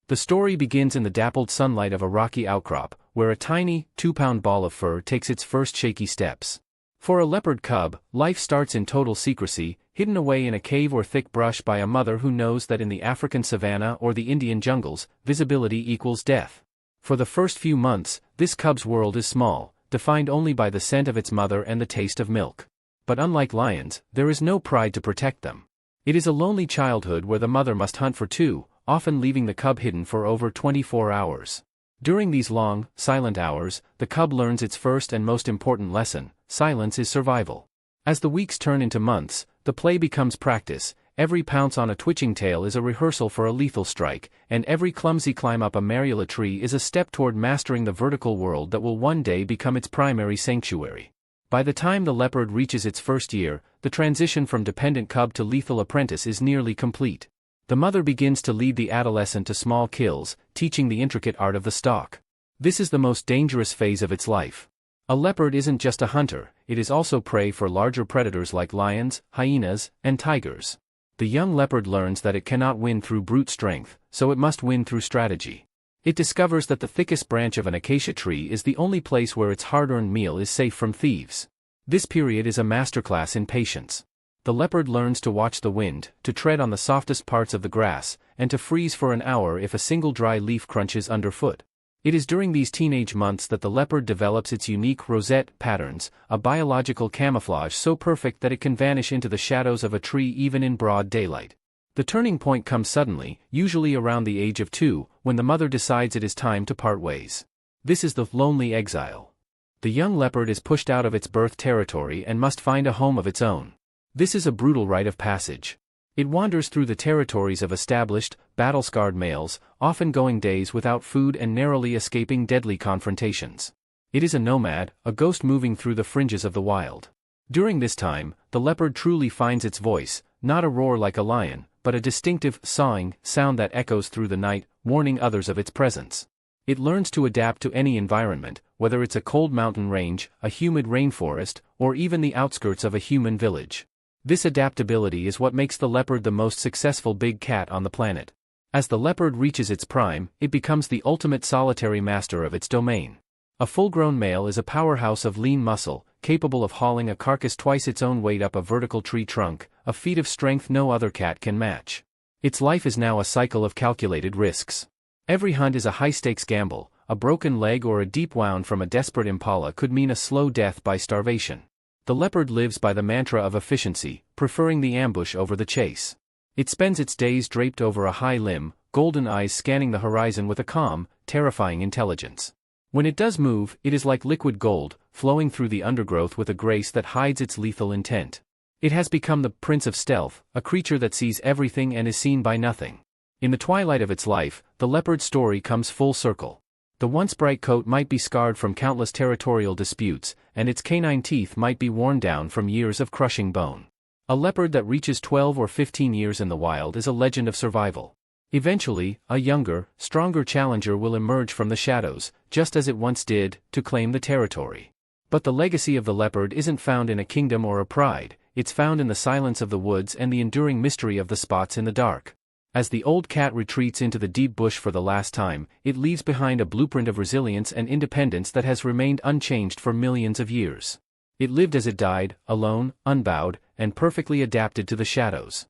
The story begins in the dappled sunlight of a rocky outcrop, where a tiny, 2-pound ball of fur takes its first shaky steps. For a leopard cub, life starts in total secrecy, hidden away in a cave or thick brush by a mother who knows that in the African savannah or the Indian jungles, visibility equals death. For the first few months, this cub's world is small, defined only by the scent of its mother and the taste of milk. But unlike lions, there is no pride to protect them. It is a lonely childhood where the mother must hunt for two, often leaving the cub hidden for over 24 hours. During these long, silent hours, the cub learns its first and most important lesson: silence is survival. As the weeks turn into months, the play becomes practice. Every pounce on a twitching tail is a rehearsal for a lethal strike, and every clumsy climb up a marula tree is a step toward mastering the vertical world that will one day become its primary sanctuary. By the time the leopard reaches its first year, the transition from dependent cub to lethal apprentice is nearly complete. The mother begins to lead the adolescent to small kills, teaching the intricate art of the stalk. This is the most dangerous phase of its life. A leopard isn't just a hunter, it is also prey for larger predators like lions, hyenas, and tigers. The young leopard learns that it cannot win through brute strength, so it must win through strategy. It discovers that the thickest branch of an acacia tree is the only place where its hard-earned meal is safe from thieves. This period is a masterclass in patience. The leopard learns to watch the wind, to tread on the softest parts of the grass, and to freeze for an hour if a single dry leaf crunches underfoot. It is during these teenage months that the leopard develops its unique rosette patterns, a biological camouflage so perfect that it can vanish into the shadows of a tree even in broad daylight. The turning point comes suddenly, usually around the age of 2, when the mother decides it is time to part ways. This is the lonely exile. The young leopard is pushed out of its birth territory and must find a home of its own. This is a brutal rite of passage. It wanders through the territories of established, battle-scarred males, often going days without food and narrowly escaping deadly confrontations. It is a nomad, a ghost moving through the fringes of the wild. During this time, the leopard truly finds its voice, not a roar like a lion, but a distinctive, sawing sound that echoes through the night, warning others of its presence. It learns to adapt to any environment, whether it's a cold mountain range, a humid rainforest, or even the outskirts of a human village. This adaptability is what makes the leopard the most successful big cat on the planet. As the leopard reaches its prime, it becomes the ultimate solitary master of its domain. A full-grown male is a powerhouse of lean muscle, capable of hauling a carcass twice its own weight up a vertical tree trunk, a feat of strength no other cat can match. Its life is now a cycle of calculated risks. Every hunt is a high-stakes gamble. A broken leg or a deep wound from a desperate impala could mean a slow death by starvation. The leopard lives by the mantra of efficiency, preferring the ambush over the chase. It spends its days draped over a high limb, golden eyes scanning the horizon with a calm, terrifying intelligence. When it does move, it is like liquid gold, flowing through the undergrowth with a grace that hides its lethal intent. It has become the prince of stealth, a creature that sees everything and is seen by nothing. In the twilight of its life, the leopard's story comes full circle. The once bright coat might be scarred from countless territorial disputes, and its canine teeth might be worn down from years of crushing bone. A leopard that reaches 12 or 15 years in the wild is a legend of survival. Eventually, a younger, stronger challenger will emerge from the shadows, just as it once did, to claim the territory. But the legacy of the leopard isn't found in a kingdom or a pride, it's found in the silence of the woods and the enduring mystery of the spots in the dark. As the old cat retreats into the deep bush for the last time, it leaves behind a blueprint of resilience and independence that has remained unchanged for millions of years. It lived as it died, alone, unbowed, and perfectly adapted to the shadows.